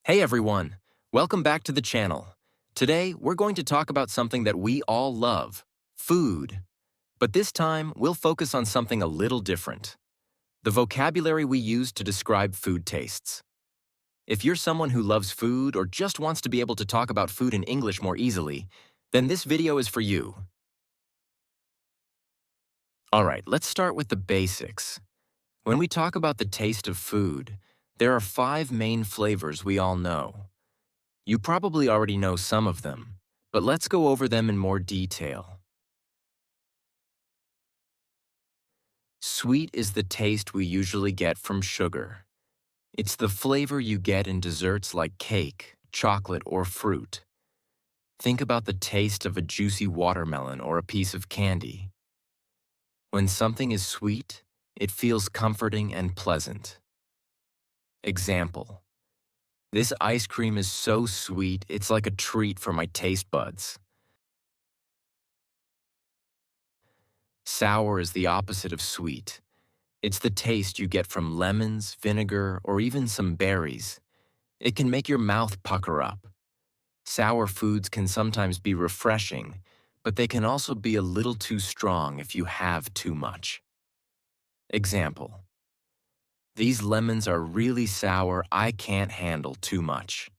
Hey everyone, welcome back to the channel. Today, we're going to talk about something that we all love, food. But this time, we'll focus on something a little different. The vocabulary we use to describe food tastes. If you're someone who loves food or just wants to be able to talk about food in English more easily, then this video is for you. Alright, let's start with the basics. When we talk about the taste of food, there are 5 main flavors we all know. You probably already know some of them, but let's go over them in more detail. Sweet is the taste we usually get from sugar. It's the flavor you get in desserts like cake, chocolate, or fruit. Think about the taste of a juicy watermelon or a piece of candy. When something is sweet, it feels comforting and pleasant. Example: this ice cream is so sweet, it's like a treat for my taste buds. Sour is the opposite of sweet. It's the taste you get from lemons, vinegar, or even some berries. It can make your mouth pucker up. Sour foods can sometimes be refreshing, but they can also be a little too strong if you have too much. Example: these lemons are really sour, I can't handle too much.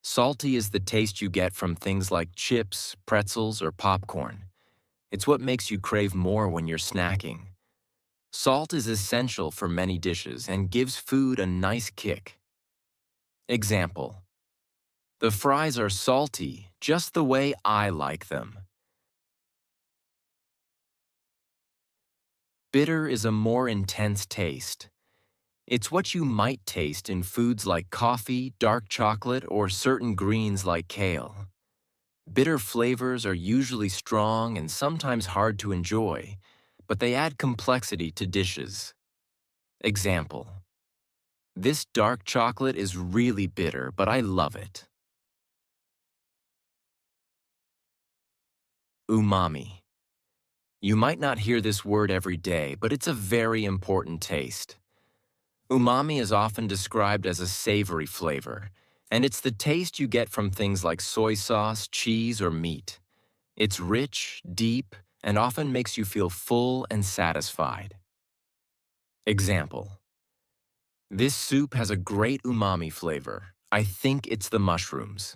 Salty is the taste you get from things like chips, pretzels, or popcorn. It's what makes you crave more when you're snacking. Salt is essential for many dishes and gives food a nice kick. Example: the fries are salty, just the way I like them. Bitter is a more intense taste. It's what you might taste in foods like coffee, dark chocolate, or certain greens like kale. Bitter flavors are usually strong and sometimes hard to enjoy, but they add complexity to dishes. Example: this dark chocolate is really bitter, but I love it. Umami. You might not hear this word every day, but it's a very important taste. Umami is often described as a savory flavor, and it's the taste you get from things like soy sauce, cheese, or meat. It's rich, deep, and often makes you feel full and satisfied. Example: this soup has a great umami flavor. I think it's the mushrooms.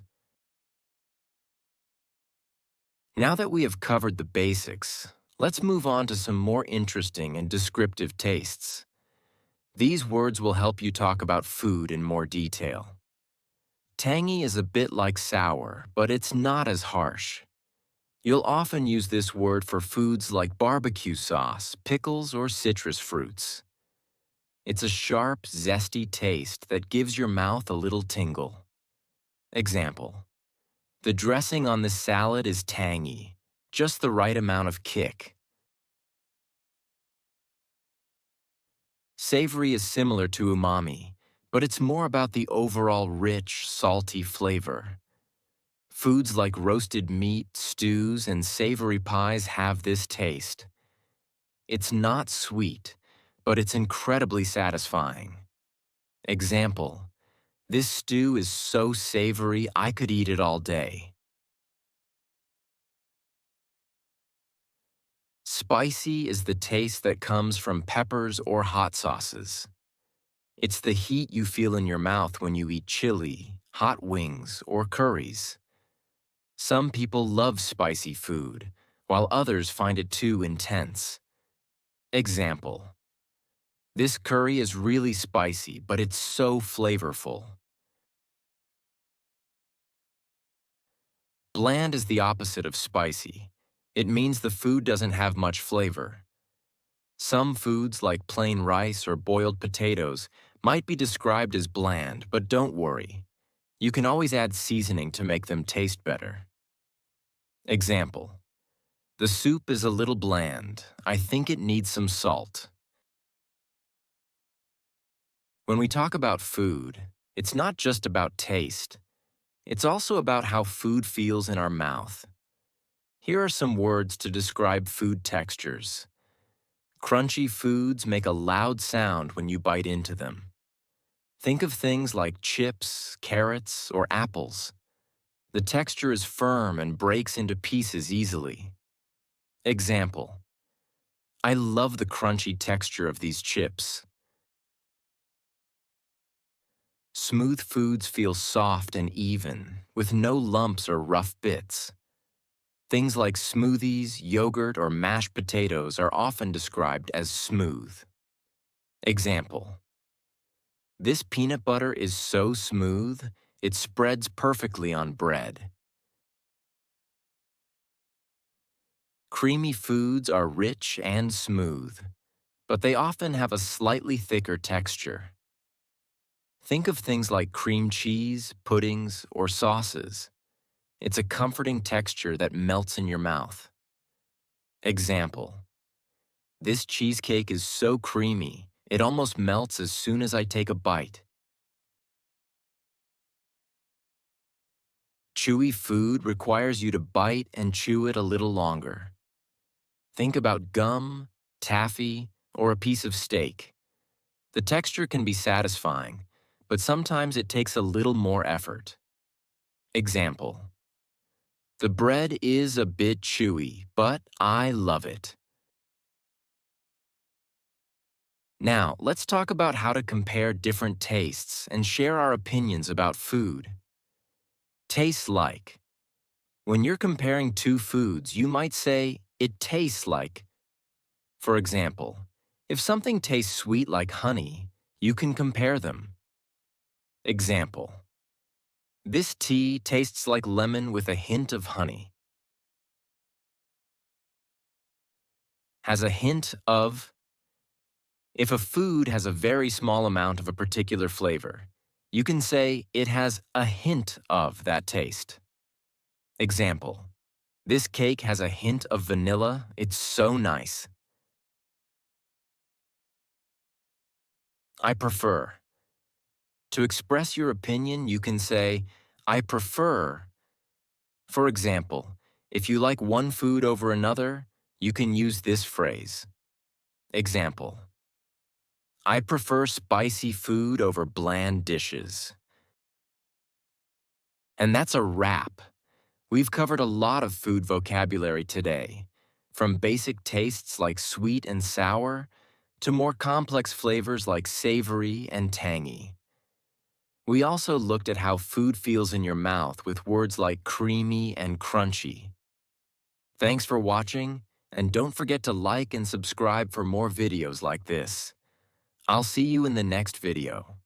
Now that we have covered the basics, let's move on to some more interesting and descriptive tastes. These words will help you talk about food in more detail. Tangy is a bit like sour, but it's not as harsh. You'll often use this word for foods like barbecue sauce, pickles, or citrus fruits. It's a sharp, zesty taste that gives your mouth a little tingle. Example: the dressing on this salad is tangy, just the right amount of kick. Savory is similar to umami, but it's more about the overall rich, salty flavor. Foods like roasted meat, stews, and savory pies have this taste. It's not sweet, but it's incredibly satisfying. Example: this stew is so savory I could eat it all day. Spicy is the taste that comes from peppers or hot sauces. It's the heat you feel in your mouth when you eat chili, hot wings, or curries. Some people love spicy food, while others find it too intense. Example: this curry is really spicy, but it's so flavorful. Bland is the opposite of spicy. It means the food doesn't have much flavor. Some foods like plain rice or boiled potatoes might be described as bland, but don't worry. You can always add seasoning to make them taste better. Example: the soup is a little bland. I think it needs some salt. When we talk about food, it's not just about taste. It's also about how food feels in our mouth. Here are some words to describe food textures. Crunchy foods make a loud sound when you bite into them. Think of things like chips, carrots, or apples. The texture is firm and breaks into pieces easily. Example: I love the crunchy texture of these chips. Smooth foods feel soft and even, with no lumps or rough bits. Things like smoothies, yogurt, or mashed potatoes are often described as smooth. Example: this peanut butter is so smooth, it spreads perfectly on bread. Creamy foods are rich and smooth, but they often have a slightly thicker texture. Think of things like cream cheese, puddings, or sauces. It's a comforting texture that melts in your mouth. Example: this cheesecake is so creamy, it almost melts as soon as I take a bite. Chewy food requires you to bite and chew it a little longer. Think about gum, taffy, or a piece of steak. The texture can be satisfying, but sometimes it takes a little more effort. Example: the bread is a bit chewy, but I love it. Now, let's talk about how to compare different tastes and share our opinions about food. Tastes like. When you're comparing two foods, you might say, it tastes like. For example, if something tastes sweet like honey, you can compare them. Example: this tea tastes like lemon with a hint of honey. Has a hint of. If a food has a very small amount of a particular flavor, you can say it has a hint of that taste. Example: this cake has a hint of vanilla, it's so nice. I prefer. To express your opinion, you can say, I prefer. For example, if you like one food over another, you can use this phrase. Example: I prefer spicy food over bland dishes. And that's a wrap. We've covered a lot of food vocabulary today, from basic tastes like sweet and sour to more complex flavors like savory and tangy. We also looked at how food feels in your mouth with words like creamy and crunchy. Thanks for watching, and don't forget to like and subscribe for more videos like this. I'll see you in the next video.